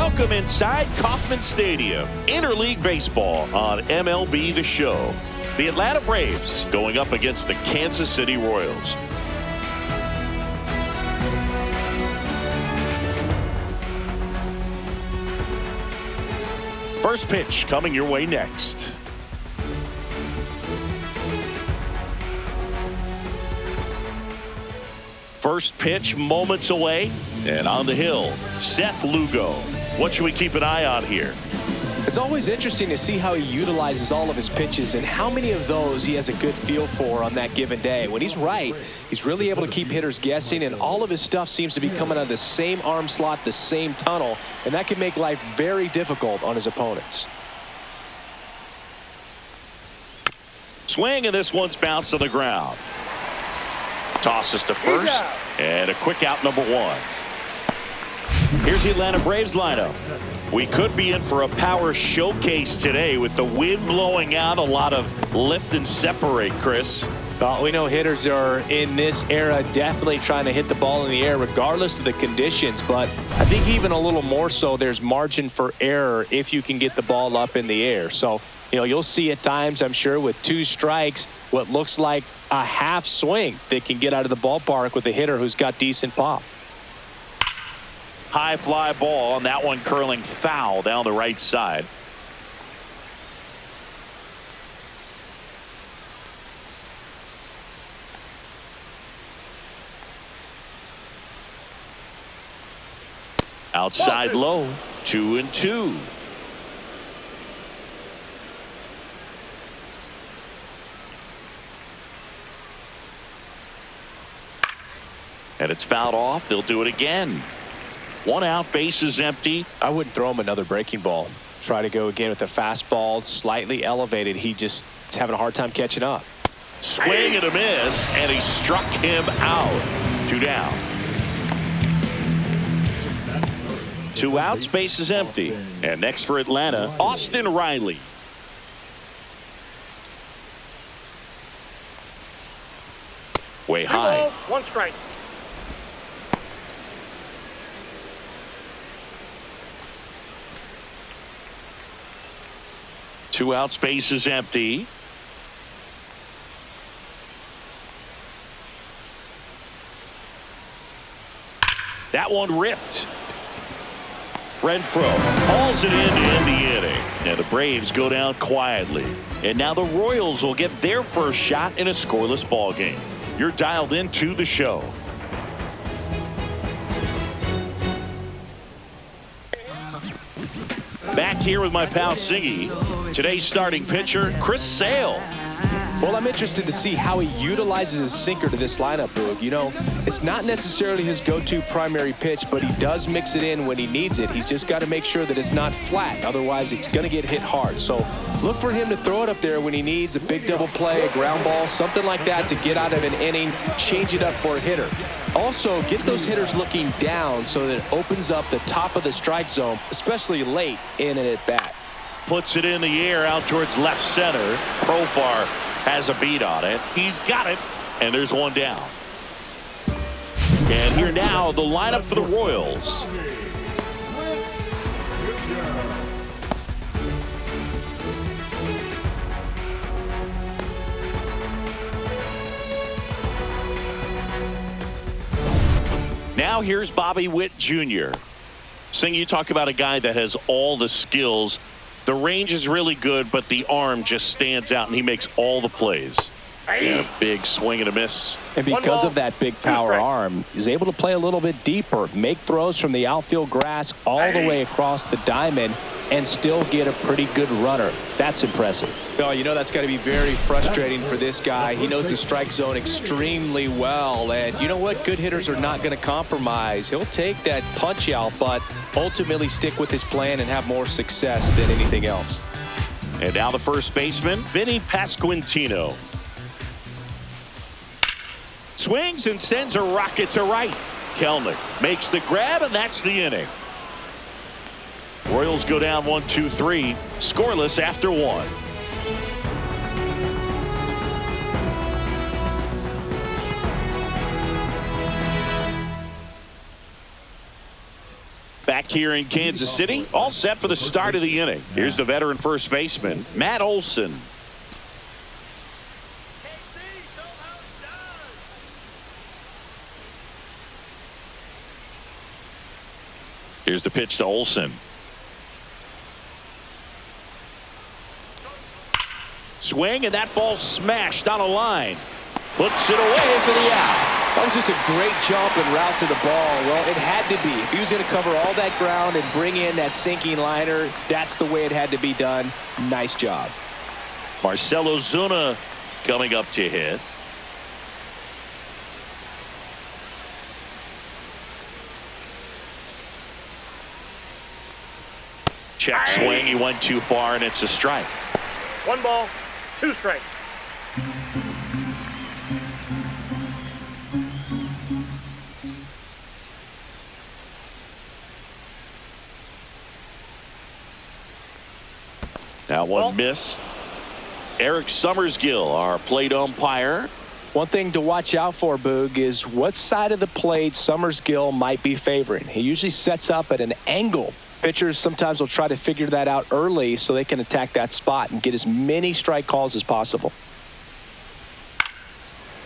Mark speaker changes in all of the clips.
Speaker 1: Welcome inside Kauffman Stadium. Interleague baseball on MLB the Show. The Atlanta Braves going up against the Kansas City Royals. First pitch coming your way next. First pitch moments away, and on the hill, Seth Lugo. What should we keep an eye on here?
Speaker 2: It's always interesting to see how he utilizes all of his pitches and how many of those he has a good feel for on that given day. When he's right, he's really able to keep hitters guessing, and all of his stuff seems to be coming out of the same arm slot, the same tunnel, and that can make life very difficult on his opponents.
Speaker 1: Swing, and this one's bounced to the ground. Tosses to first, and a quick out, number one. Here's the Atlanta Braves lineup. We could be in for a power showcase today with the wind blowing out, a lot of lift and separate, Chris.
Speaker 2: Well, we know hitters are in this era definitely trying to hit the ball in the air regardless of the conditions, but I think even a little more so there's margin for error if you can get the ball up in the air. So, you'll see at times, I'm sure, with two strikes, what looks like a half swing that can get out of the ballpark with a hitter who's got decent pop.
Speaker 1: High fly ball, and that one curling foul down the right side. Outside low, 2-2. And it's fouled off. They'll do it again. One out, bases empty.
Speaker 2: I wouldn't throw him another breaking ball. Try to go again with the fastball, slightly elevated. He just is having a hard time catching up.
Speaker 1: Swing and a miss, and he struck him out. Two down. Two outs, bases empty. And next for Atlanta, Austin Riley. Way high.
Speaker 3: One strike.
Speaker 1: Two outs, bases empty. That one ripped. Renfroe hauls it in to end the inning. And the Braves go down quietly. And now the Royals will get their first shot in a scoreless ball game. You're dialed into the show. Back here with my pal Siggy. Today's starting pitcher, Chris Sale.
Speaker 2: Well, I'm interested to see how he utilizes his sinker to this lineup, Boog. It's not necessarily his go-to primary pitch, but he does mix it in when he needs it. He's just got to make sure that it's not flat. Otherwise, it's going to get hit hard. So look for him to throw it up there when he needs a big double play, a ground ball, something like that to get out of an inning, change it up for a hitter. Also, get those hitters looking down so that it opens up the top of the strike zone, especially late in an at-bat.
Speaker 1: Puts it in the air out towards left center. Profar has a beat on it. He's got it, and there's one down. And here now, the lineup for the Royals. Now here's Bobby Witt Jr. Sing, you talk about a guy that has all the skills. The range is really good, but the arm just stands out, and he makes all the plays. And a big swing and a miss.
Speaker 2: And because of that big power arm, he's able to play a little bit deeper, make throws from the outfield grass all the way across the diamond, and still get a pretty good runner. That's impressive. Oh, that's got to be very frustrating for this guy. He knows the strike zone extremely well, and you know what? Good hitters are not going to compromise. He'll take that punch out, but ultimately stick with his plan and have more success than anything else.
Speaker 1: And now the first baseman, Vinny Pasquantino. Swings and sends a rocket to right. Kelnick makes the grab, and that's the inning. Royals go down 1-2-3, scoreless after one. Back here in Kansas City, all set for the start of the inning. Here's the veteran first baseman, Matt Olson. Here's the pitch to Olson. Swing, and that ball smashed on a line. Puts it away for the out.
Speaker 2: That was just a great jump and route to the ball. Well, it had to be. If he was going to cover all that ground and bring in that sinking liner, that's the way it had to be done. Nice job.
Speaker 1: Marcell Ozuna coming up to hit. Check swing. He went too far, and it's a strike.
Speaker 3: 1 ball, 2 strikes.
Speaker 1: That one missed. Eric Summersgill, our plate umpire.
Speaker 2: One thing to watch out for, Boog, is what side of the plate Summersgill might be favoring. He usually sets up at an angle. Pitchers sometimes will try to figure that out early so they can attack that spot and get as many strike calls as possible.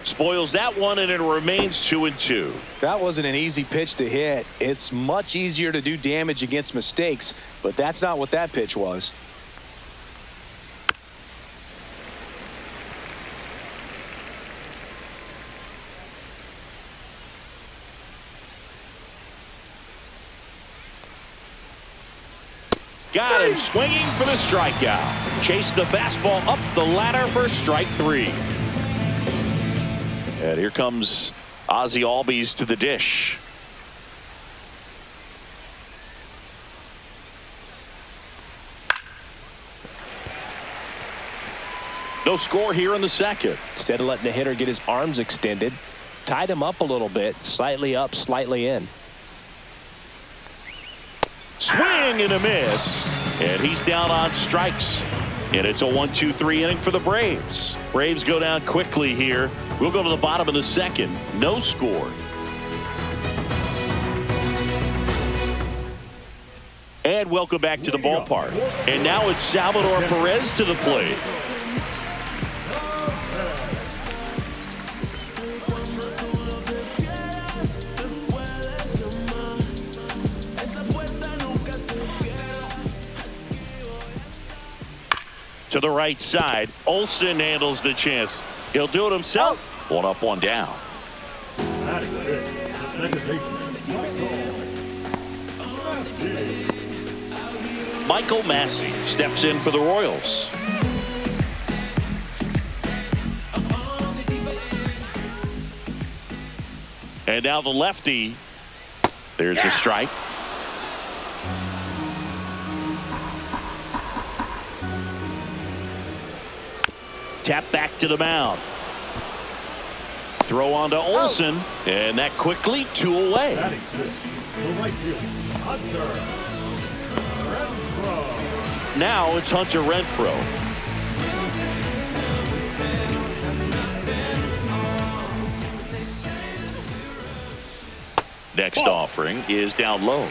Speaker 1: Spoils that one, and it remains 2-2.
Speaker 2: That wasn't an easy pitch to hit. It's much easier to do damage against mistakes, but that's not what that pitch was.
Speaker 1: Got him swinging for the strikeout. Chase the fastball up the ladder for strike 3. And here comes Ozzie Albies to the dish. No score here in the second.
Speaker 2: Instead of letting the hitter get his arms extended, tied him up a little bit, slightly up, slightly in.
Speaker 1: Swing and a miss, and he's down on strikes. And it's a 1-2-3 inning for the Braves. Braves go down quickly here. We'll go to the bottom of the second. No score. And welcome back to the ballpark. And now it's Salvador Perez to the plate. To the right side, Olson handles the chance. He'll do it himself. 1 up, 1 down. Michael Massey steps in for the Royals. And now the lefty. There's the strike. Tap back to the mound. Throw on to Olson, and that quickly 2 away. Now it's Hunter Renfroe. Next offering is down low.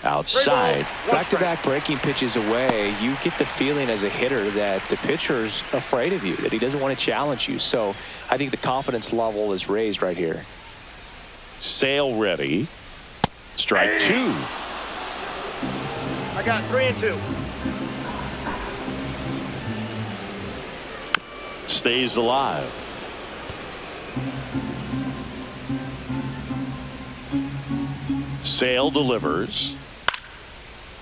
Speaker 1: Outside.
Speaker 2: Back-to-back breaking pitches away, you get the feeling as a hitter that the pitcher's afraid of you, that he doesn't want to challenge you. So I think the confidence level is raised right here.
Speaker 1: Sale ready. Strike 2.
Speaker 3: I got 3-2.
Speaker 1: Stays alive. Sale delivers.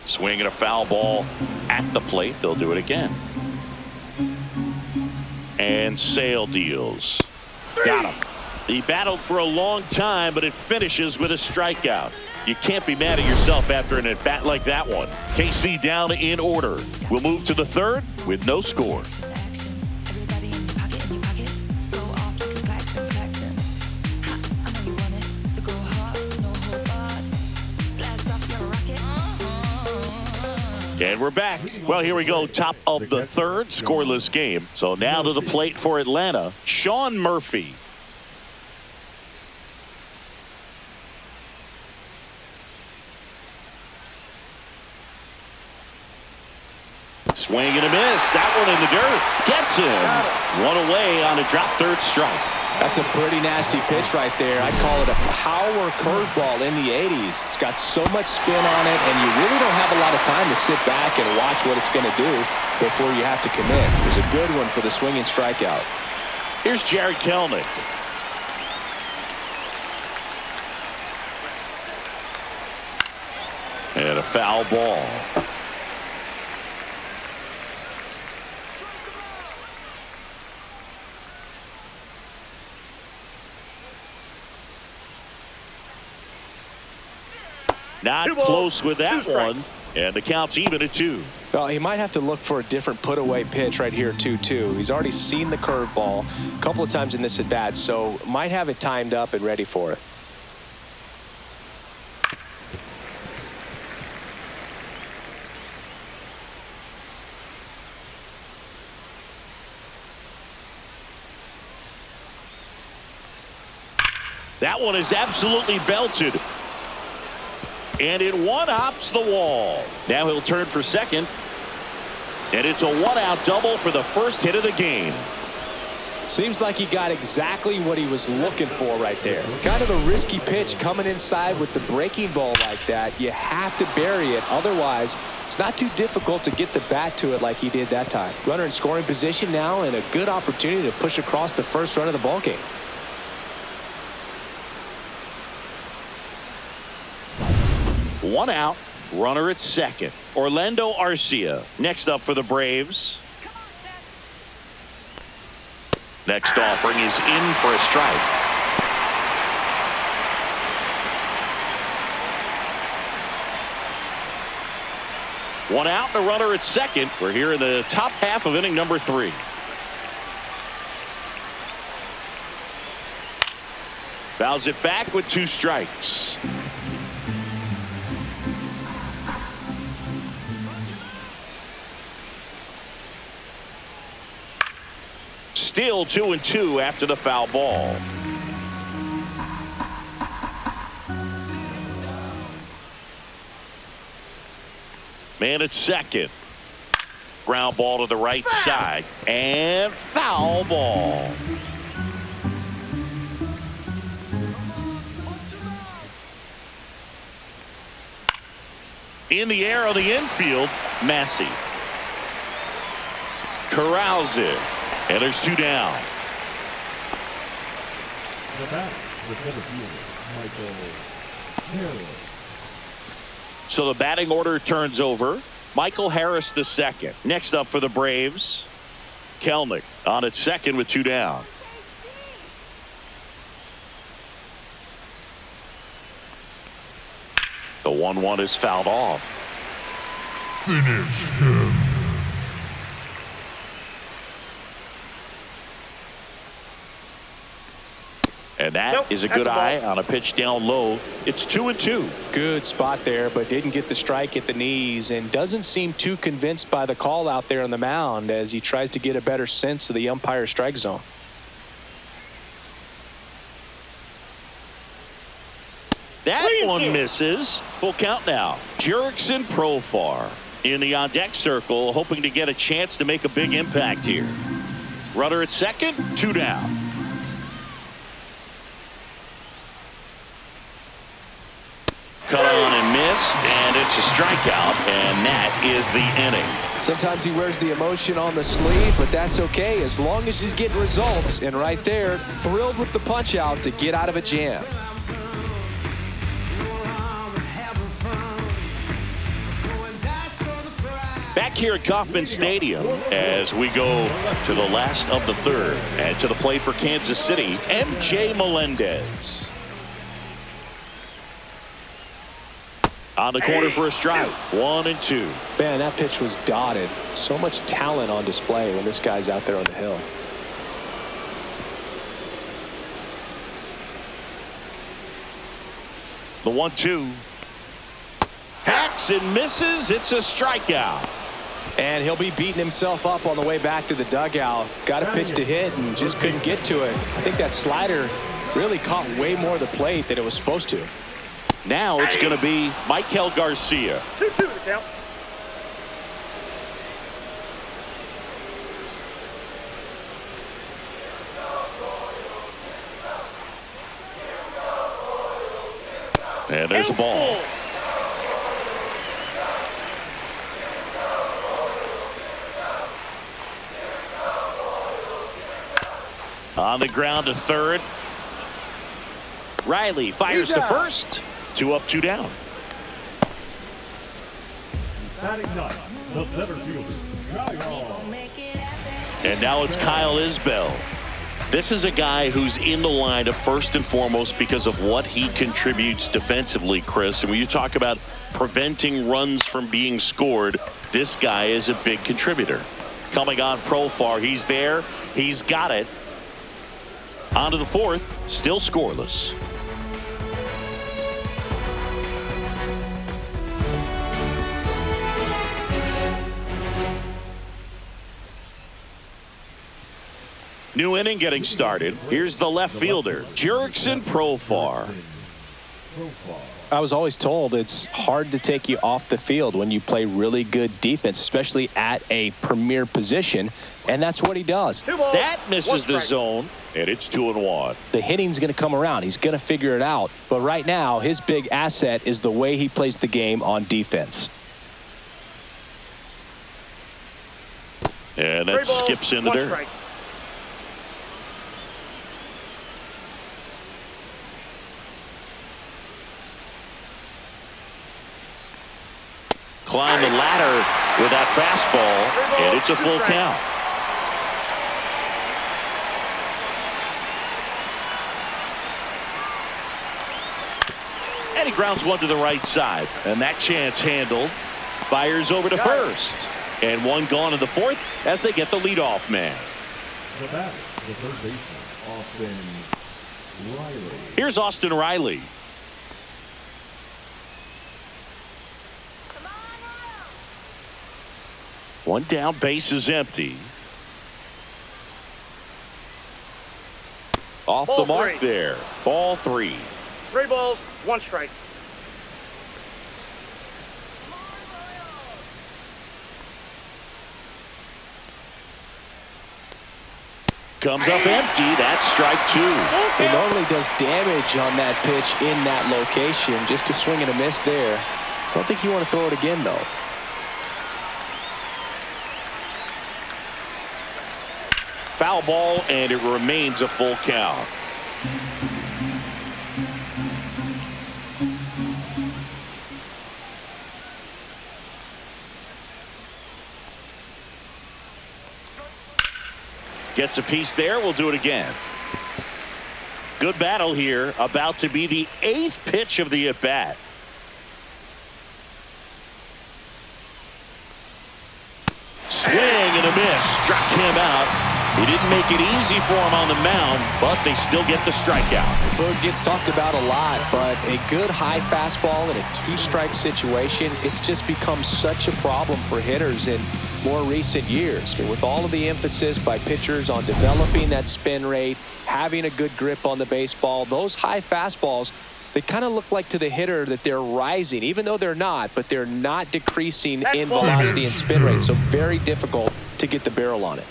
Speaker 1: Swinging a foul ball at the plate. They'll do it again. And Sale deals. Got him. He battled for a long time, but it finishes with a strikeout. You can't be mad at yourself after an at-bat like that one. KC down in order. We'll move to the third with no score. And we're back. Well, here we go. Top of the third, scoreless game. So now to the plate for Atlanta, Sean Murphy. Swing and a miss. That one in the dirt. Gets him. One away on a drop third strike.
Speaker 2: That's a pretty nasty pitch right there. I call it a power curveball in the 80s. It's got so much spin on it, and you really don't have a lot of time to sit back and watch what it's going to do before you have to commit. It was a good one for the swinging strikeout.
Speaker 1: Here's Jared Kelenic. And a foul ball. Not close with that one. And the count's even at 2.
Speaker 2: Well, he might have to look for a different put-away pitch right here, 2-2. He's already seen the curveball a couple of times in this at-bat, so might have it timed up and ready for it.
Speaker 1: That one is absolutely belted. And it one-hops the wall. Now he'll turn for second. And it's a one-out double for the first hit of the game.
Speaker 2: Seems like he got exactly what he was looking for right there. Kind of a risky pitch coming inside with the breaking ball like that. You have to bury it. Otherwise, it's not too difficult to get the bat to it like he did that time. Runner in scoring position now, and a good opportunity to push across the first run of the ballgame.
Speaker 1: One out, runner at second. Orlando Arcia next up for the Braves. Next offering is in for a strike. One out and a runner at second. We're here in the top half of inning number 3. Fouls it back with 2 strikes. Still 2-2 after the foul ball. Man at second. Ground ball to the right side. And foul ball. In the air on the infield, Massey. Corrals it. And there's 2 down. So the batting order turns over. Michael Harris the second. Next up for the Braves, Kelenic on at second with 2 down. The 1-1 is fouled off.
Speaker 4: Finish him.
Speaker 1: And that is a good eye on a pitch down low. It's 2-2.
Speaker 2: Good spot there, but didn't get the strike at the knees and doesn't seem too convinced by the call out there on the mound as he tries to get a better sense of the umpire's strike zone.
Speaker 1: That one misses. Full count now. Jurickson Profar in the on-deck circle, hoping to get a chance to make a big impact here. Runner at second, 2 down. Cut on and missed, and it's a strikeout, and that is the inning.
Speaker 2: Sometimes he wears the emotion on the sleeve, but that's okay as long as he's getting results. And right there, thrilled with the punch out to get out of a jam.
Speaker 1: Back here at Kauffman Stadium as we go to the last of the third, and to the plate for Kansas City, MJ Melendez. On the corner for a strike. 1-2.
Speaker 2: Man, that pitch was dotted. So much talent on display when this guy's out there on the hill.
Speaker 1: The 1-2. Hacks and misses. It's a strikeout.
Speaker 2: And he'll be beating himself up on the way back to the dugout. Got a pitch to hit and just couldn't get to it. I think that slider really caught way more of the plate than it was supposed to.
Speaker 1: Now it's going to be Michael Garcia.
Speaker 3: 2-2 to count.
Speaker 1: And there's a ball. On the ground to third. Riley fires to first. 2 up, 2 down. And now it's Kyle Isbell. This is a guy who's in the lineup first and foremost because of what he contributes defensively, Chris. And when you talk about preventing runs from being scored, this guy is a big contributor. Coming on Profar, he's there. He's got it. On to the fourth, still scoreless. New inning getting started. Here's the left fielder, Jurickson Profar.
Speaker 2: I was always told it's hard to take you off the field when you play really good defense, especially at a premier position, and that's what he does.
Speaker 1: That misses the zone, and it's 2-1.
Speaker 2: The hitting's going to come around. He's going to figure it out. But right now, his big asset is the way he plays the game on defense.
Speaker 1: And that skips in the dirt.
Speaker 3: Strike.
Speaker 1: Climb the ladder with that fastball, and it's a full count. And he grounds one to the right side, and that chance handled. Fires over to first, and one gone in the fourth as they get the leadoff man.
Speaker 4: The batter, the third baseman, Austin Riley.
Speaker 1: Here's Austin Riley. One down, base is empty. Off the mark there. Ball 3.
Speaker 3: 3 balls, 1 strike.
Speaker 2: Comes up empty. That's strike 2. He normally does damage on that pitch in that location. Just a swing and a miss there. Don't think you want to throw it again, though.
Speaker 1: Foul ball, and it remains a full count. Gets a piece there. We'll do it again. Good battle here. About to be the 8th pitch of the at-bat. Swing and a miss. Struck him out. He didn't make it easy for him on the mound, but they still get the strikeout.
Speaker 2: Boog gets talked about a lot, but a good high fastball in a 2-strike situation, it's just become such a problem for hitters in more recent years. With all of the emphasis by pitchers on developing that spin rate, having a good grip on the baseball, those high fastballs, they kind of look like to the hitter that they're rising, even though they're not, but they're not decreasing in velocity and spin rate. So very difficult to get the barrel on it.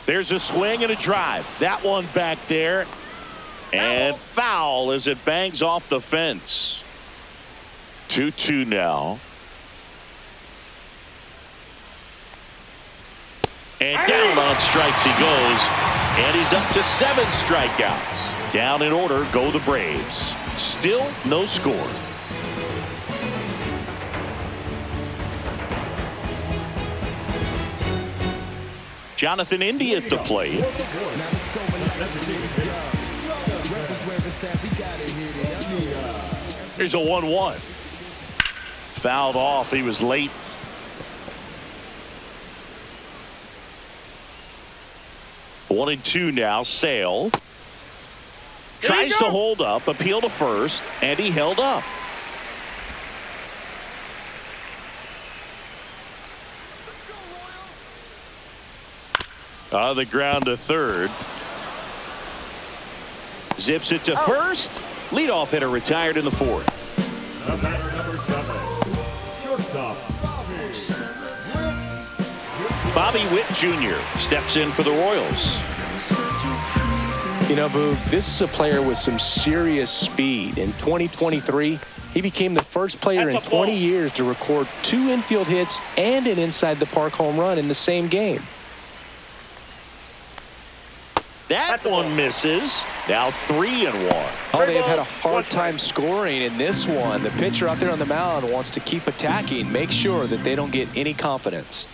Speaker 1: There's a swing and a drive. That one back there. And foul as it bangs off the fence. 2-2 now. And down on strikes he goes. And he's up to 7 strikeouts. Down in order go the Braves. Still no score. Jonathan Indy at the plate. Here's a 1-1. Fouled off. He was late. One and 2 now. Sale tries to hold up, appeal to first, and he held up. On the ground to third. Zips it to first. Leadoff hitter retired in the fourth.
Speaker 4: The batter, number 7, shortstop,
Speaker 1: Bobby Witt Jr. steps in for the Royals.
Speaker 2: You know, Boog, this is a player with some serious speed. In 2023, he became the first player in 20 years to record 2 infield hits and an inside-the-park home run in the same game.
Speaker 1: That one misses. Now 3-1.
Speaker 2: Oh, they've had a hard time scoring in this one. The pitcher out there on the mound wants to keep attacking, make sure that they don't get any confidence.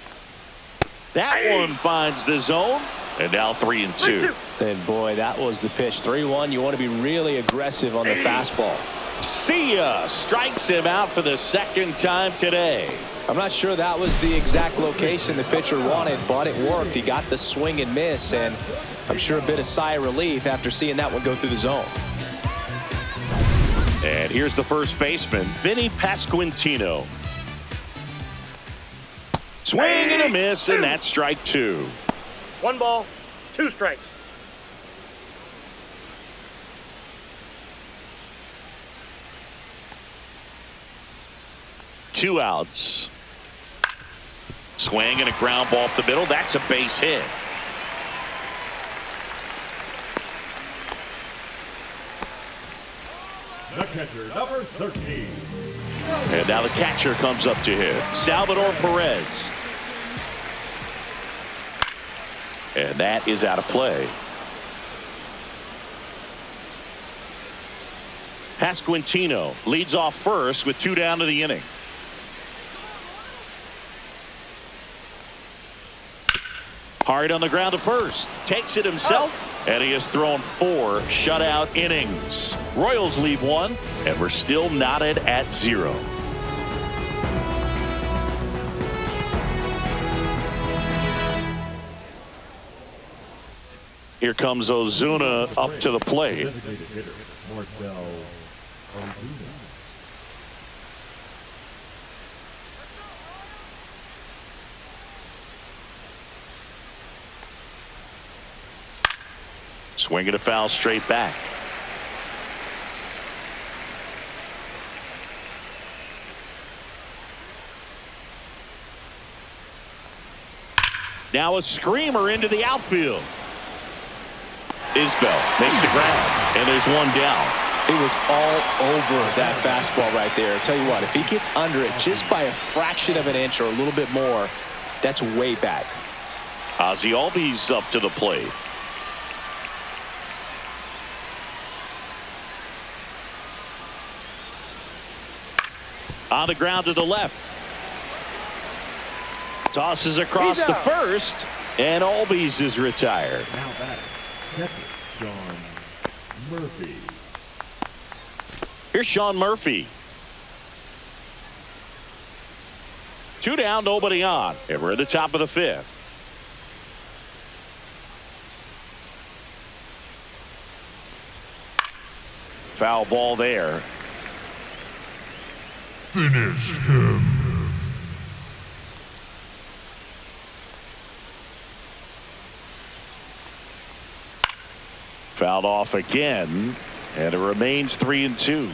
Speaker 1: That one finds the zone. And now 3-2.
Speaker 2: And boy, that was the pitch. 3-1. You want to be really aggressive on the fastball.
Speaker 1: See ya. Strikes him out for the second time today.
Speaker 2: I'm not sure that was the exact location the pitcher wanted, but it worked. He got the swing and miss, and I'm sure a bit of sigh of relief after seeing that one go through the zone.
Speaker 1: And here's the first baseman, Vinny Pasquantino. Swing and a miss, and that's strike 2.
Speaker 3: 1 ball, 2 strikes.
Speaker 1: Two outs. Swing and a ground ball up the middle. That's a base hit.
Speaker 4: the catcher, number 13.
Speaker 1: And now the catcher comes up to him, Salvador Perez. And that is out of play. Pasquantino leads off first with 2 down to the inning. Hard on the ground to first. Takes it himself. And he has thrown 4 shutout innings. Royals lead 1. And we're still knotted at 0. Here comes Ozuna up to the plate.
Speaker 4: Designated hitter, Marcell Ozuna.
Speaker 1: Swinging a foul straight back. Now a screamer into the outfield. Isbell makes the grab, and there's 1 down.
Speaker 2: It was all over that fastball right there. I'll tell you what, if he gets under it just by a fraction of an inch or a little bit more, that's way back.
Speaker 1: Ozzie Albies up to the plate. On the ground to the left. Tosses across to first, and Albies is retired.
Speaker 4: Now batter, catcher, Sean Murphy.
Speaker 1: Here's Sean Murphy. 2 down, nobody on. And we're at the top of the 5th. Foul ball there.
Speaker 5: Finish him.
Speaker 1: Fouled off again, and it remains 3-2.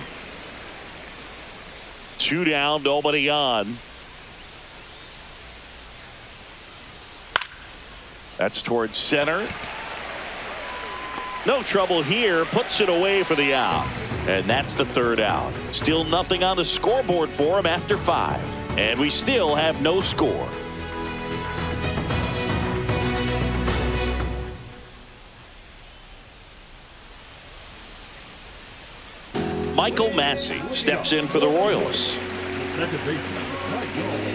Speaker 1: 2 down, nobody on. That's towards center. No trouble here, puts it away for the out. And that's the 3rd out. Still nothing on the scoreboard for him after 5. And we still have no score. Michael Massey steps in for the Royals.
Speaker 4: Second baseman, Michael.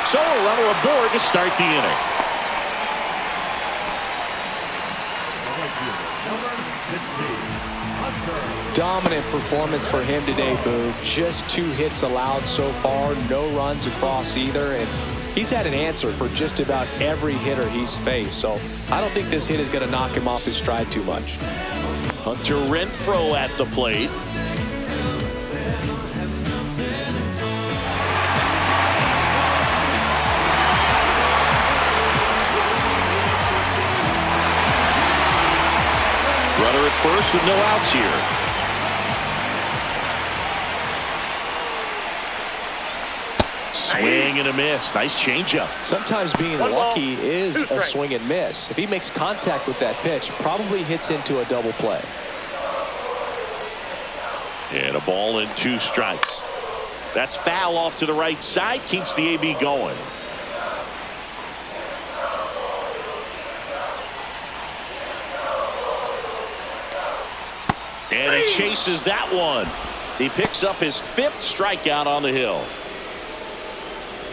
Speaker 1: So a runner aboard to start the inning.
Speaker 4: right fielder, number 16,
Speaker 2: Dominant performance for him today, Boog. Just 2 hits allowed so far, no runs across either, and he's had an answer for just about every hitter he's faced. So I don't think this hit is going to knock him off his stride too much.
Speaker 1: Hunter Renfroe at the plate. Runner at first with no outs here. Swing and a miss. Nice changeup.
Speaker 2: Sometimes being
Speaker 3: One ball,
Speaker 2: lucky is
Speaker 3: 2
Speaker 2: a
Speaker 3: strikes.
Speaker 2: swing and miss. If he makes contact with that pitch, probably hits into a double play.
Speaker 1: And a ball and 2 strikes. That's foul off to the right side. Keeps the AB going. And he chases that one. He picks up his 5th strikeout on the hill.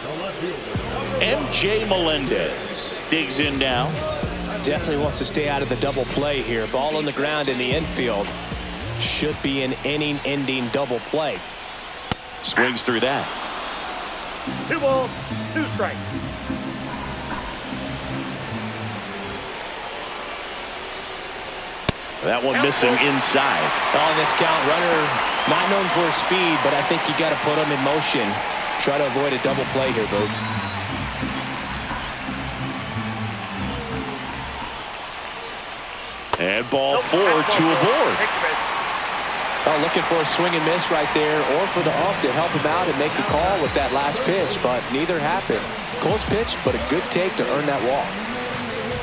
Speaker 4: the left fielder, number
Speaker 1: MJ Melendez digs in now.
Speaker 2: Definitely wants to stay out of the double play here. Ball on the ground in the infield. Should be an inning-ending double play.
Speaker 1: Swings through that.
Speaker 3: 2 balls, 2 strikes.
Speaker 1: That one missing inside.
Speaker 2: On this count, runner not known for his speed, but I think you got to put him in motion. Try to avoid a double play here, Boog.
Speaker 1: And ball
Speaker 3: Nope,
Speaker 1: 4, 2 aboard.
Speaker 3: Take the miss.
Speaker 2: Oh, looking for a swing and miss right there, or for the ump to help him out and make the call with that last pitch, but neither happened. Close pitch, but a good take to earn that walk.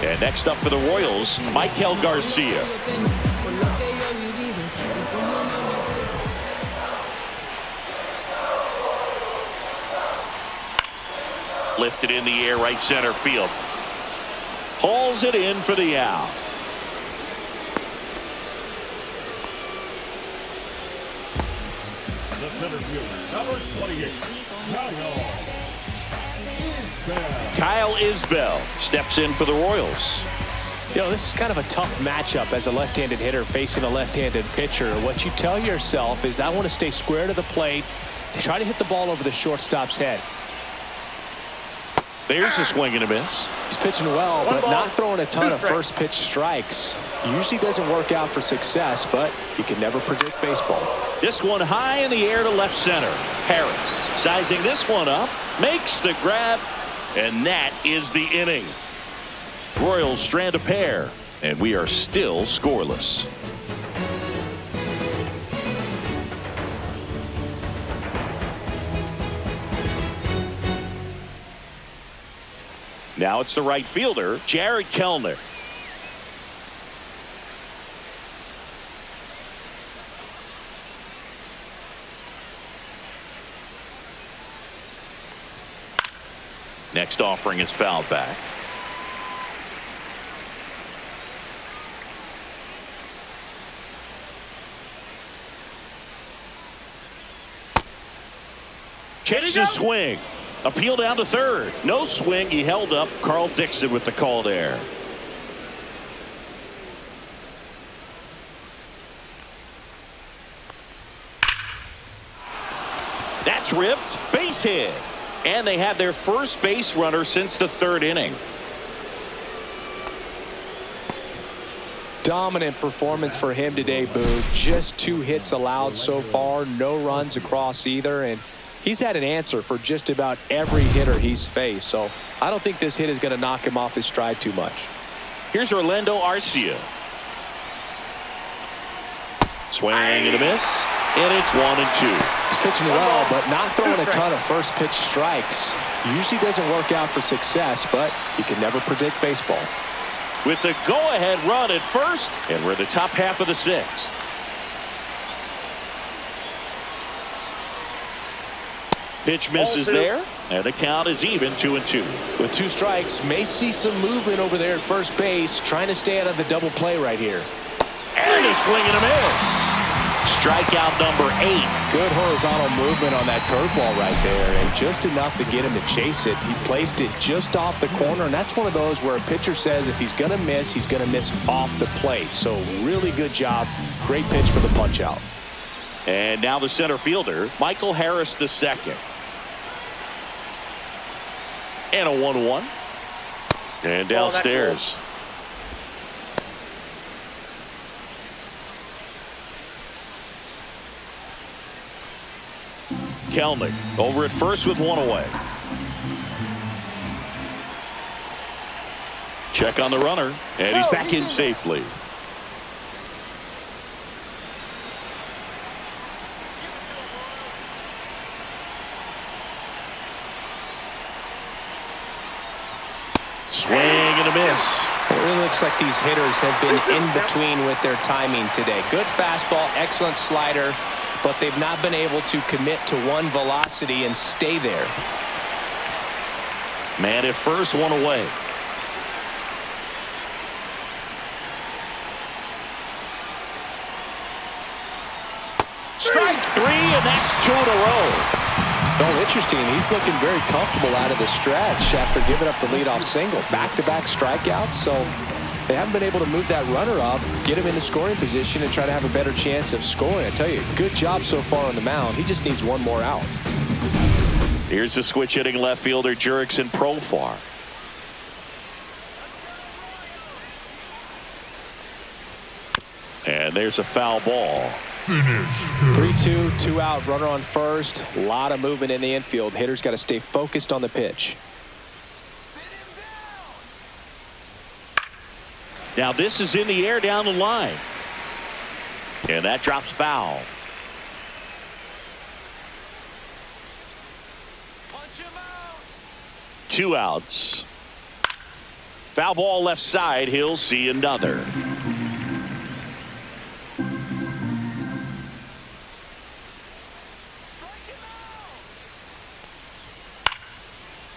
Speaker 1: And next up for the Royals, Michael Garcia. Lifted in the air, right center field. Hauls it in for the out.
Speaker 4: the center fielder, number 28,
Speaker 1: Kyle Isbell steps in for the Royals.
Speaker 2: You know, this is kind of a tough matchup as a left-handed hitter facing a left-handed pitcher. What you tell yourself is, I want to stay square to the plate, try to hit the ball over the shortstop's head.
Speaker 1: There's a swing and a miss.
Speaker 2: He's pitching well,
Speaker 3: One
Speaker 2: but
Speaker 3: ball,
Speaker 2: not throwing a ton
Speaker 3: 2
Speaker 2: of
Speaker 3: strikes.
Speaker 2: first pitch strikes. Usually doesn't work out for success, but you can never predict baseball.
Speaker 1: This one high in the air to left center. Harris sizing this one up, makes the grab, and that is the inning. Royals strand a pair, and we are still scoreless. Now it's the right fielder, Jared Kellner. Next offering is fouled back. Catches a swing. Appeal down to third. No swing. He held up. Carl Dixon with the call there. That's ripped. Base hit. And they have their first base runner since the 3rd inning.
Speaker 2: Dominant performance for him today, Boog. Just 2 hits allowed so far, no runs across either, and he's had an answer for just about every hitter he's faced. So I don't think this hit is going to knock him off his stride too much.
Speaker 1: Here's Orlando Arcia. Swing and a miss, and it's 1-2.
Speaker 2: He's pitching well, but not throwing a ton of first pitch strikes. Usually doesn't work out for success, but you can never predict baseball.
Speaker 1: With the go-ahead run at first, and we're in the top half of the 6th. Pitch misses there, and the count is even 2-2.
Speaker 2: With 2 strikes, may see some movement over there at first base, trying to stay out of the double play right here.
Speaker 1: And a swing and a miss. strikeout number 8.
Speaker 2: Good horizontal movement on that curveball right there, and just enough to get him to chase it. He placed it just off the corner, and that's one of those where a pitcher says if he's going to miss, he's going to miss off the plate. So really good job. Great pitch for the punch out.
Speaker 1: And now the center fielder, Michael Harris II. And a 1-1. And downstairs. Kelnick over at first with 1 away. Check on the runner, and he's back in safely. Swing and a miss.
Speaker 2: It really looks like these hitters have been in between with their timing today. Good fastball, excellent slider, but they've not been able to commit to one velocity and stay there.
Speaker 1: Man at first, 1 away. Strike 3, and that's 2 in a row.
Speaker 2: Oh, interesting. He's looking very comfortable out of the stretch after giving up the leadoff single. Back-to-back strikeouts, so they haven't been able to move that runner up, get him into scoring position, and try to have a better chance of scoring. I tell you, good job so far on the mound. He just needs one more out.
Speaker 1: Here's the switch hitting left fielder, Jurickson Profar. And there's a foul ball.
Speaker 2: 3-2, 2 out, runner on first. A lot of movement in the infield. Hitters got to stay focused on the pitch.
Speaker 1: Now this is in the air down the line. And that drops foul. 2 outs. Foul ball left side. He'll see another.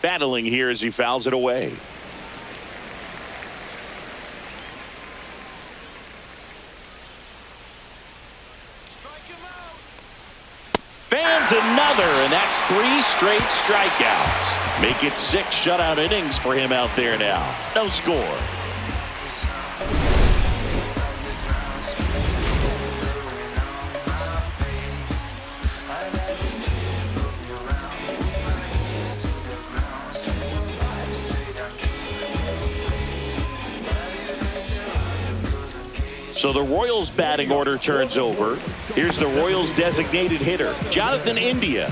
Speaker 1: Battling here as he fouls it away. Fans another, and that's 3 straight strikeouts. Make it 6 shutout innings for him out there now. No score. So the Royals batting order turns over. Here's the Royals designated hitter, Jonathan India.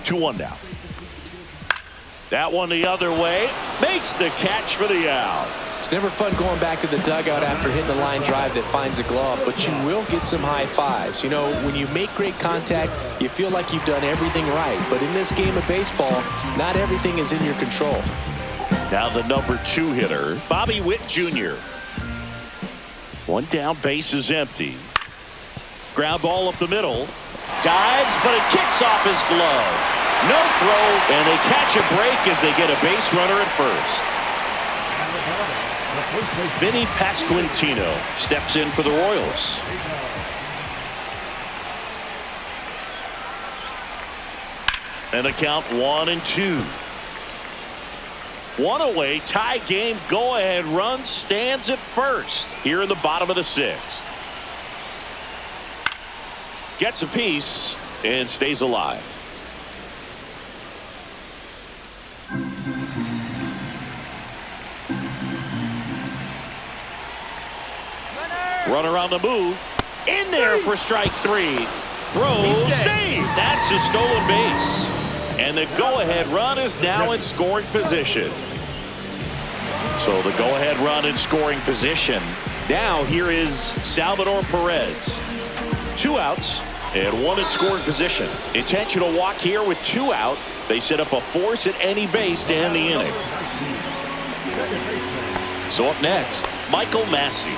Speaker 1: 2-1 now. That one the other way. Makes the catch for the out.
Speaker 2: It's never fun going back to the dugout after hitting a line drive that finds a glove, but you will get some high fives. You know, when you make great contact, you feel like you've done everything right. But in this game of baseball, not everything is in your control.
Speaker 1: Now the number 2 hitter, Bobby Witt Jr. 1 down, base is empty. Ground ball up the middle. Dives, but it kicks off his glove. No throw, and they catch a break as they get a base runner at first. Vinny Pasquantino steps in for the Royals. And the count 1-2. 1 away, tie game, go-ahead run stands at first here in the bottom of the 6th. Gets a piece and stays alive. Runner on the move. In there for strike 3. Throws, save. That's a stolen base. And the go-ahead run is now in scoring position. So the go-ahead run in scoring position. Now here is Salvador Perez. 2 outs and 1 in scoring position. Intentional walk here with 2 out. They set up a force at any base to end the inning. So up next, Michael Massey.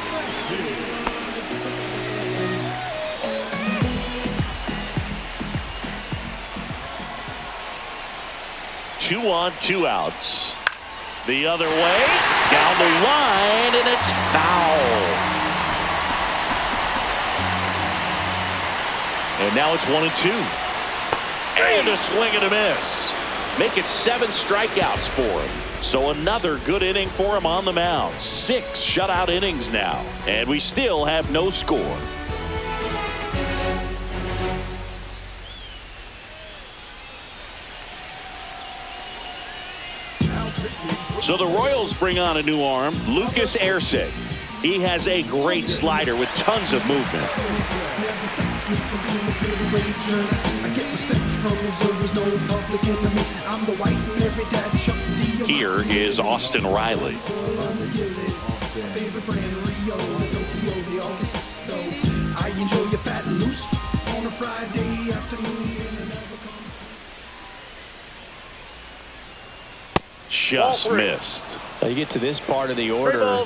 Speaker 1: Two on, 2 outs. The other way, down the line, and it's foul. And now it's 1-2. And a swing and a miss. Make it 7 strikeouts for him. So another good inning for him on the mound. 6 shutout innings now. And we still have no score. So the Royals bring on a new arm, Lucas Erceg. He has a great slider with tons of movement. Here is Austin Riley. I enjoy your fat and loose on a Friday afternoon. Just missed.
Speaker 2: Now you get to this part of the order.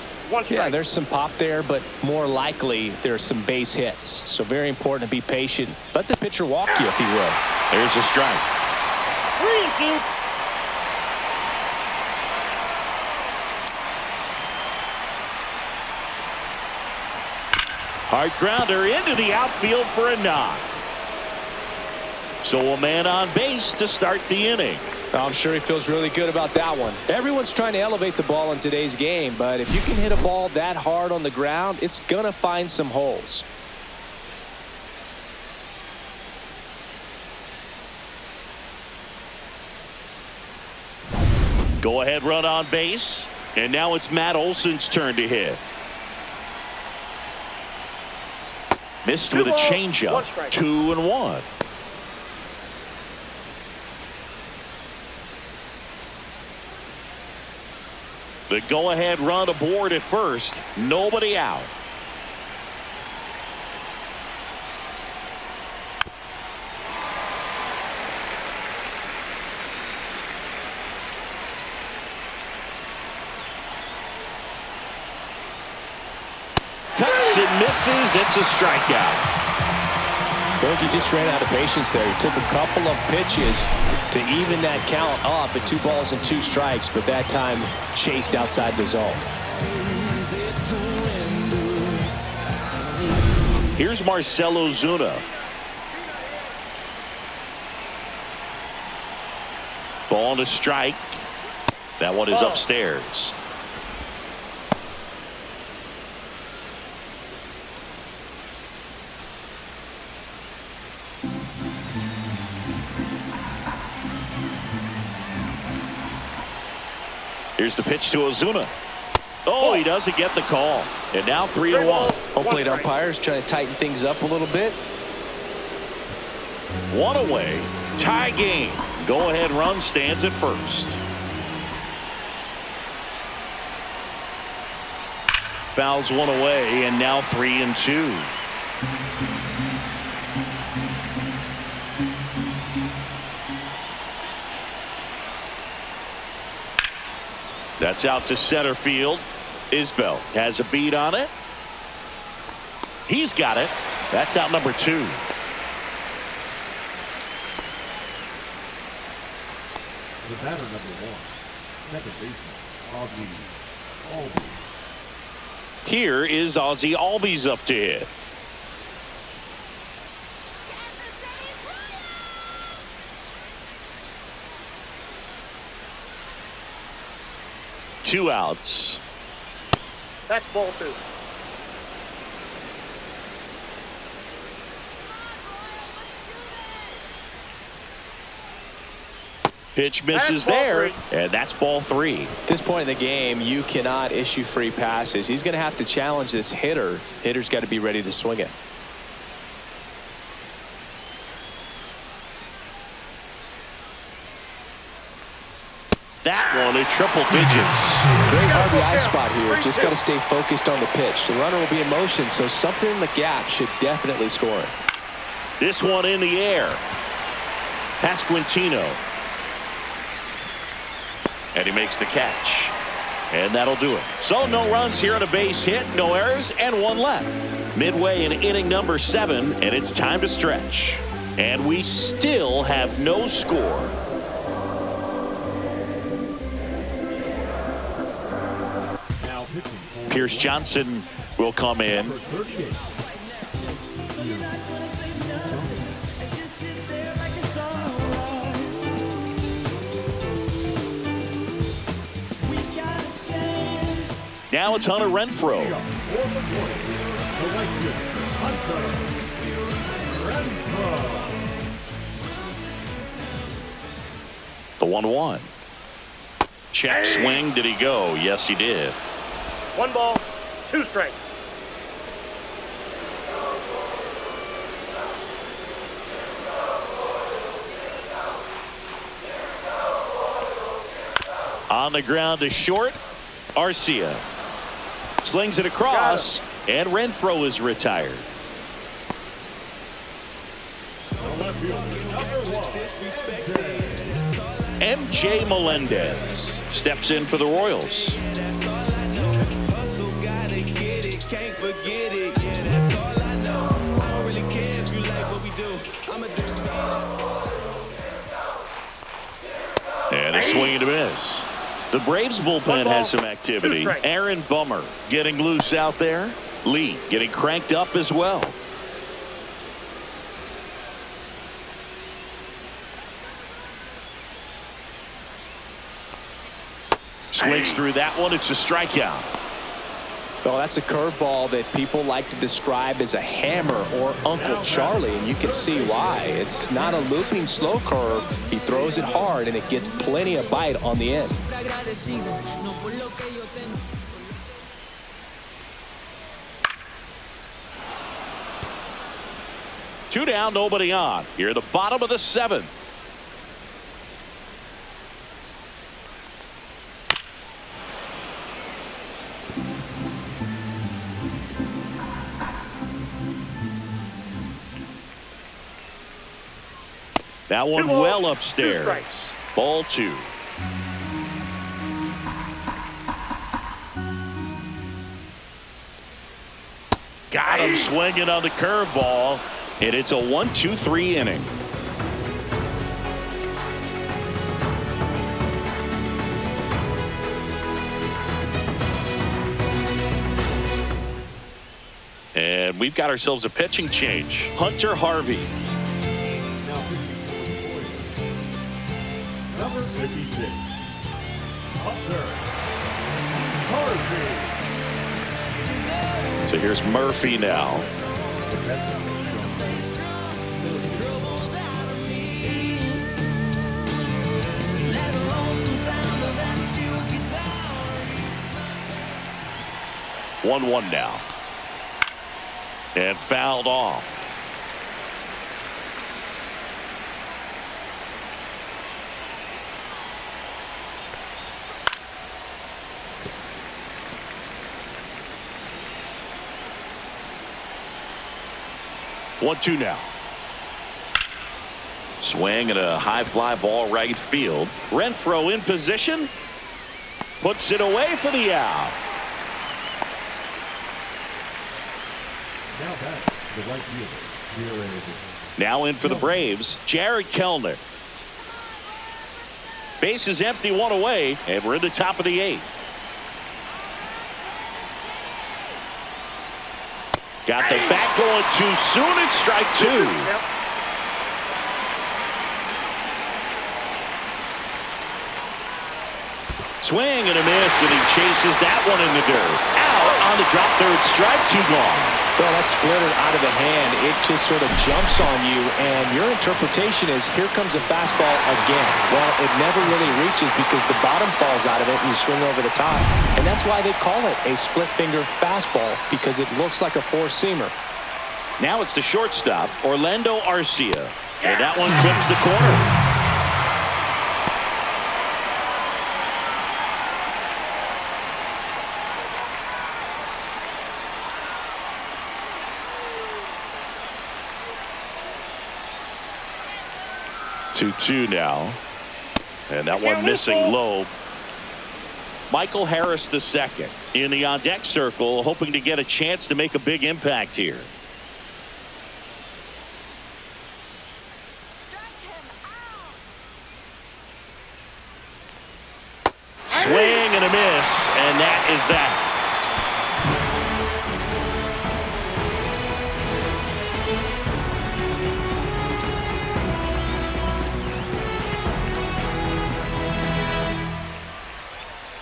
Speaker 2: Yeah, there's some pop there, but more likely there's some base hits. So very important to be patient. Let the pitcher walk you if he will.
Speaker 1: There's a strike.
Speaker 3: 3-2.
Speaker 1: Hard grounder into the outfield for a knock. So a man on base to start the inning.
Speaker 2: I'm sure he feels really good about that one. Everyone's trying to elevate the ball in today's game, but if you can hit a ball that hard on the ground, it's going to find some holes.
Speaker 1: Go ahead run on base. And now it's Matt Olson's turn to hit. Missed with a changeup. 2-1. The go-ahead run aboard at first. Nobody out. Cuts and misses. It's a strikeout.
Speaker 2: Bogey just ran out of patience there. He took a couple of pitches to even that count up at 2 balls and 2 strikes, but that time chased outside the zone.
Speaker 1: Here's Marcell Ozuna. Ball and a strike. That one is upstairs. Here's the pitch to Ozuna. Oh, he doesn't get the call. And now 3-1.
Speaker 2: Home plate umpires trying to tighten things up a little bit.
Speaker 1: 1 away. Tie game. Go ahead run stands at first. Fouls 1 away and now 3-2. That's out to center field. Isbell has a beat on it. He's got it. That's out number 2.
Speaker 4: The batter number 1, second baseman, Ozzy Albies.
Speaker 1: Here is Ozzy Albies up to hit. Two outs.
Speaker 3: That's ball 2.
Speaker 1: Pitch misses
Speaker 3: That's ball
Speaker 1: there,
Speaker 3: 3.
Speaker 1: and that's ball 3.
Speaker 2: At this point in the game, you cannot issue free passes. He's going to have to challenge this hitter. Hitter's got to be ready to swing it.
Speaker 1: That one in triple digits.
Speaker 2: Great RBI spot here. Just got to stay focused on the pitch. The runner will be in motion, so something in the gap should definitely score it.
Speaker 1: This one in the air. Pasquantino. And he makes the catch. And that'll do it. So no runs here on a base hit, no errors, and 1 left. Midway in inning number 7, and it's time to stretch. And we still have no score. Pierce Johnson will come in. now it's Hunter Renfroe. The 1-1. Check swing. Did he go? Yes, he did.
Speaker 3: 1 ball, 2 strikes.
Speaker 1: On the ground to short. Arcia slings it across, and Renfroe is retired. MJ Melendez steps in for the Royals. And a swing and a miss. The Braves bullpen has some activity. Aaron Bummer getting loose out there. Lee getting cranked up as well. Swings through that one. It's a strikeout.
Speaker 2: Well, that's a curveball that people like to describe as a hammer or Uncle Charlie, and you can see why. It's not a looping slow curve. He throws it hard, and it gets plenty of bite on the end.
Speaker 1: Two down, nobody on. Here at the bottom of the 7th. That one well upstairs. Ball 2. Got him swinging on the curveball, and it's a 1-2-3 inning. And we've got ourselves a pitching change. Hunter Harvey.
Speaker 4: Number 56, Hunter Harvey.
Speaker 1: So here's Murphy now. One now. And fouled off. One-two now. Swing and a high fly ball right field. Renfroe in position. Puts it away for the out.
Speaker 4: Now back the right fielder.
Speaker 1: Now in for the Braves, Jared Kellner. Base is empty, 1 away, and we're in the top of the 8th. Got the bat going too soon. It's strike 2. Swing and a miss, and he chases that one in the dirt. Out on the drop, 3rd strike, 2 gone.
Speaker 2: Well, that splitter out of the hand, it just sort of jumps on you, and your interpretation is, here comes a fastball again. Well, it never really reaches because the bottom falls out of it and you swing over the top. And that's why they call it a split-finger fastball, because it looks like a four-seamer.
Speaker 1: Now it's the shortstop, Orlando Arcia. And that one clips the corner. 2-2 now. And that one missing low. Michael Harris II in the on deck circle, hoping to get a chance to make a big impact here. Swing and a miss, and that is that.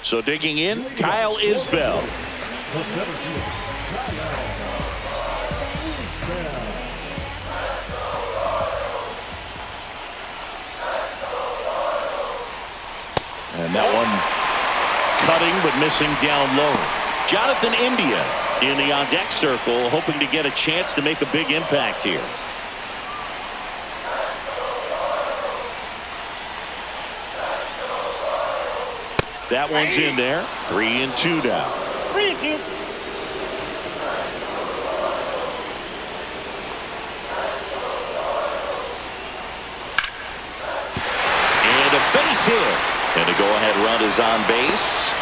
Speaker 1: So digging in, Kyle Isbell.
Speaker 4: The center field.
Speaker 1: And that one cutting but missing down low. Jonathan India in the on-deck circle, hoping to get a chance to make a big impact here. That one's in there. 3-2 now.
Speaker 3: 3-2.
Speaker 1: And a base hit. And the go-ahead run is on base.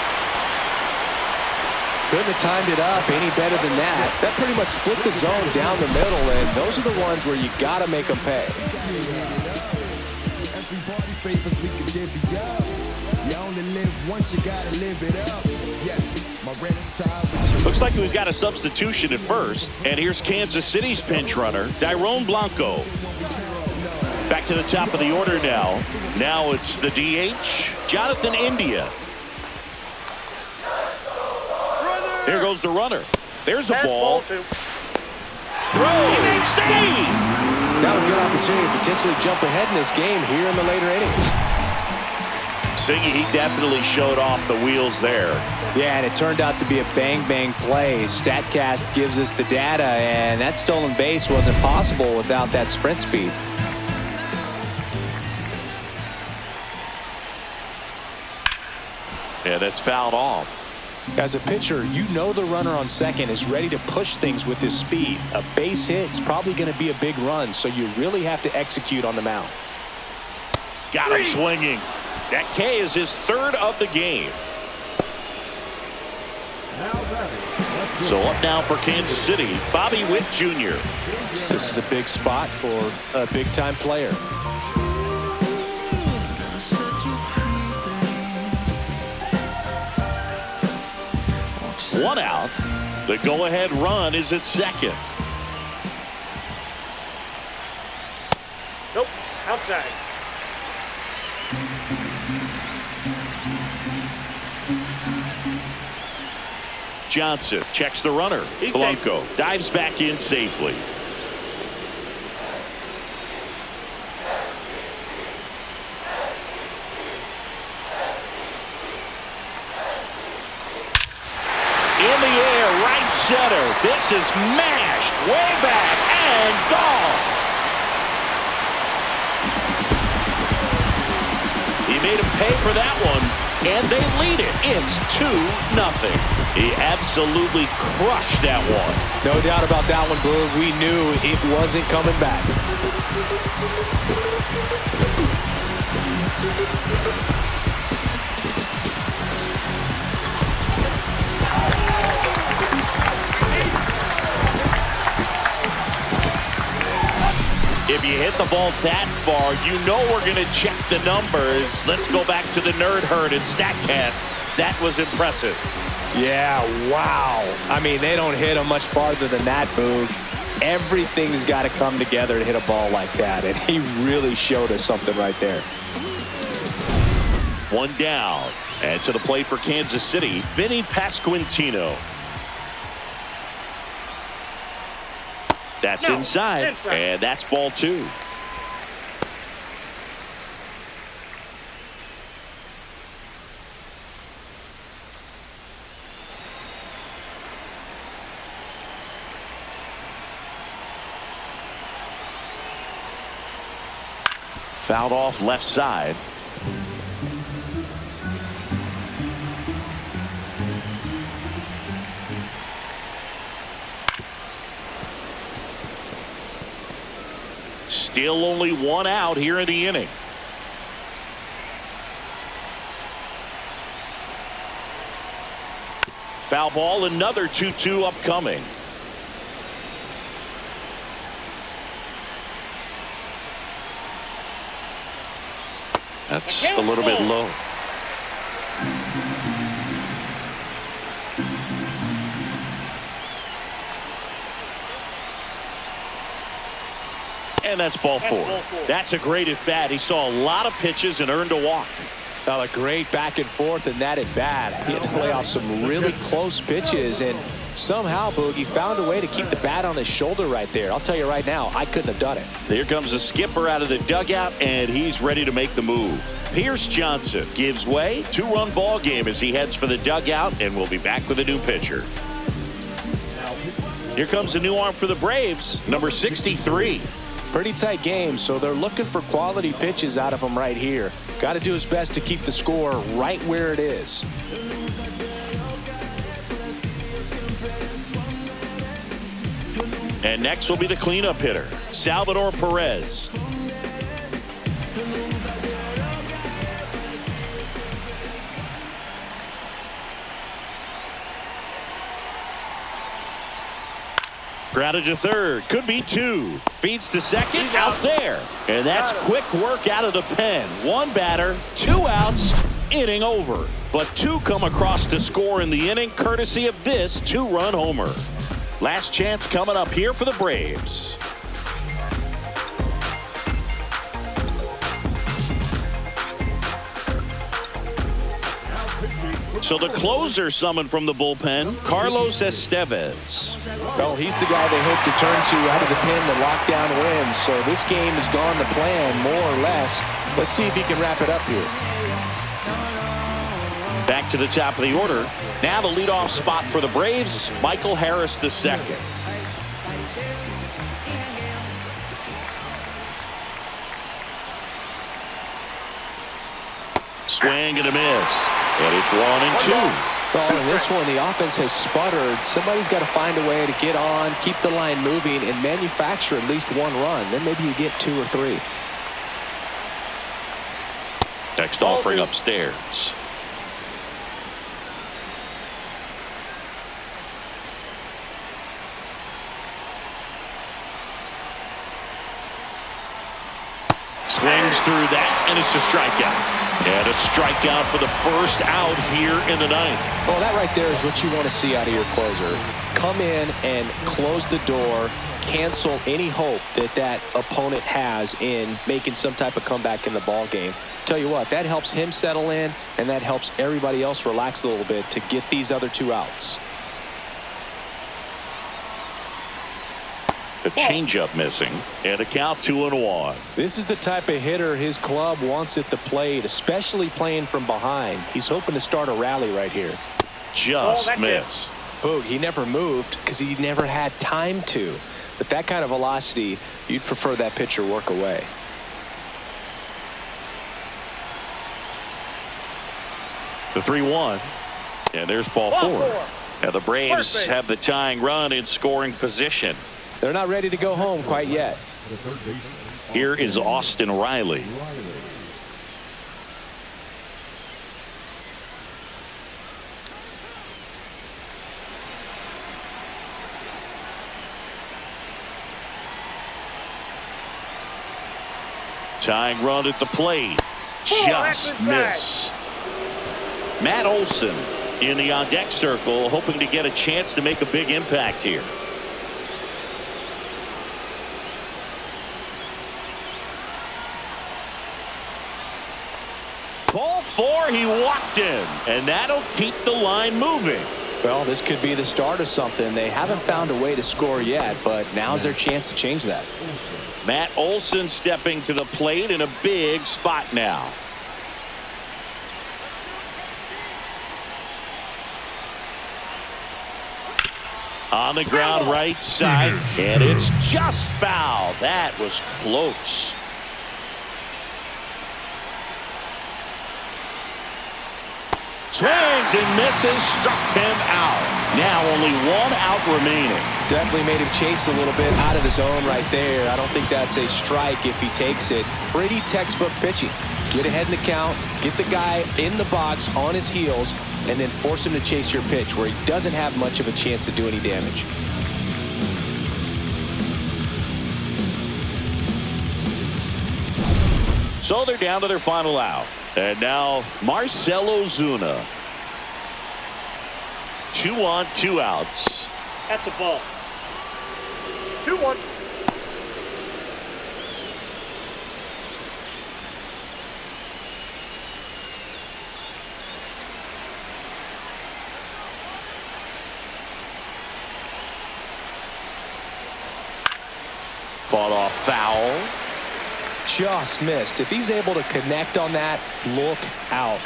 Speaker 2: Couldn't have timed it up any better than that. That pretty much split the zone down the middle, and those are the ones where you got to make them pay.
Speaker 5: Everybody favors we can give you up. You only live once, you gotta live it up. Yes, my red tie.
Speaker 1: Looks like we've got a substitution at first. And here's Kansas City's pinch runner, Dairon Blanco. Back to the top of the order now. Now it's the DH, Jonathan India. Here goes the runner. There's a ball.
Speaker 3: Fastball, 2.
Speaker 1: Throw. Save.
Speaker 2: Now a good opportunity to potentially jump ahead in this game here in the later innings.
Speaker 1: Singy, he definitely showed off the wheels there.
Speaker 2: Yeah, and it turned out to be a bang-bang play. StatCast gives us the data, and that stolen base wasn't possible without that sprint speed.
Speaker 1: Yeah, that's fouled off.
Speaker 2: As a pitcher, you know the runner on second is ready to push things with his speed. A base hit's probably going to be a big run, so you really have to execute on the mound.
Speaker 1: Got him swinging. That K is his third of the game. So up now for Kansas City, Bobby Witt Jr.
Speaker 2: This is a big spot for a big-time player.
Speaker 1: One out. The go-ahead run is at second.
Speaker 3: Nope. Outside.
Speaker 1: Johnson checks the runner.
Speaker 3: He's
Speaker 1: Blanco dives back in safely. In the air, right center. This is mashed way back and gone. He made him pay for that one, and they lead it. It's 2-0. He absolutely crushed that one.
Speaker 2: No doubt about that one, Boog. We knew it wasn't coming back.
Speaker 1: If you hit the ball that far, you know we're going to check the numbers. Let's go back to the nerd herd and StatCast. That was impressive.
Speaker 2: Yeah, wow. I mean, they don't hit him much farther than that, Boog. Everything's got to come together to hit a ball like that, and he really showed us something right there.
Speaker 1: One down. And to the plate for Kansas City, Vinny Pasquantino. That's inside, and that's ball 2. Fouled off left side. Still only one out here in the inning. Foul ball, another 2-2 upcoming. That's a little bit low. And that's ball 4. That's a great at bat. He saw a lot of pitches and earned a walk.
Speaker 2: Well, a great back and forth, and that at bat. He had to play off some really close pitches, and somehow, Boog, he found a way to keep the bat on his shoulder right there. I'll tell you right now, I couldn't have done it.
Speaker 1: Here comes the skipper out of the dugout, and he's ready to make the move. Pierce Johnson gives way. 2-run ball game as he heads for the dugout, and we'll be back with a new pitcher. Here comes the new arm for the Braves, number 63.
Speaker 2: Pretty tight game, so they're looking for quality pitches out of him right here. Got to do his best to keep the score right where it is.
Speaker 1: And next will be the cleanup hitter, Salvador Perez. Grounded to third, could be 2. Feeds to second, out there. And that's quick work out of the pen. 1 batter, 2 outs, inning over. But 2 come across to score in the inning, courtesy of this 2-run homer. Last chance coming up here for the Braves. So the closer summoned from the bullpen, Carlos Estevez.
Speaker 2: Well, he's the guy they hope to turn to out of the pen to lock down wins. So this game has gone to plan, more or less. Let's see if he can wrap it up here.
Speaker 1: Back to the top of the order. Now the leadoff spot for the Braves, Michael Harris II. Swing and a miss. And it's 1-2.
Speaker 2: Well, in this one, the offense has sputtered. Somebody's got to find a way to get on, keep the line moving, and manufacture at least 1 run. Then maybe you get 2 or 3.
Speaker 1: Next offering upstairs. Swings through that, and it's a strikeout. And a strikeout for the first out here in the 9th.
Speaker 2: Well, that right there is what you want to see out of your closer. Come in and close the door, cancel any hope that that opponent has in making some type of comeback in the ball game. Tell you what, that helps him settle in, and that helps everybody else relax a little bit to get these other 2 outs.
Speaker 1: A changeup missing, and a count 2-1.
Speaker 2: This is the type of hitter his club wants at the plate, especially playing from behind. He's hoping to start a rally right here.
Speaker 1: Just missed.
Speaker 2: Boog, he never moved because he never had time to. But that kind of velocity, you'd prefer that pitcher work away.
Speaker 1: The 3-1, and there's ball 4. Now the Braves have the tying run in scoring position.
Speaker 2: They're not ready to go home quite yet.
Speaker 1: Here is Austin Riley. Tying run at the plate. Just missed. Matt Olson in the on-deck circle, hoping to get a chance to make a big impact here. Ball 4, he walked in, and that'll keep the line moving.
Speaker 2: Well, this could be the start of something. They haven't found a way to score yet, but now's their chance to change that.
Speaker 1: Matt Olson stepping to the plate in a big spot now. On the ground right side, and it's just foul. That was close. Swings and misses, struck him out. Now only 1 out remaining.
Speaker 2: Definitely made him chase a little bit out of the zone right there. I don't think that's a strike if he takes it. Pretty textbook pitching. Get ahead in the count, get the guy in the box on his heels, and then force him to chase your pitch where he doesn't have much of a chance to do any damage.
Speaker 1: So they're down to their final out. And now Marcell Ozuna. 2 on, 2 outs.
Speaker 3: That's a ball. 2-1.
Speaker 1: fought off foul.
Speaker 2: Just missed. If he's able to connect on that, look out.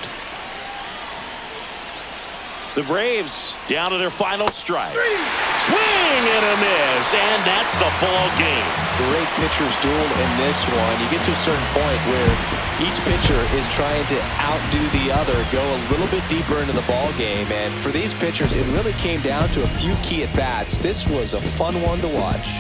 Speaker 1: The Braves down to their final strike. Swing and a miss, and that's the ball game.
Speaker 2: Great pitchers duel in this one. You get to a certain point where each pitcher is trying to outdo the other, go a little bit deeper into the ball game, and for these pitchers, it really came down to a few key at bats. This was a fun one to watch.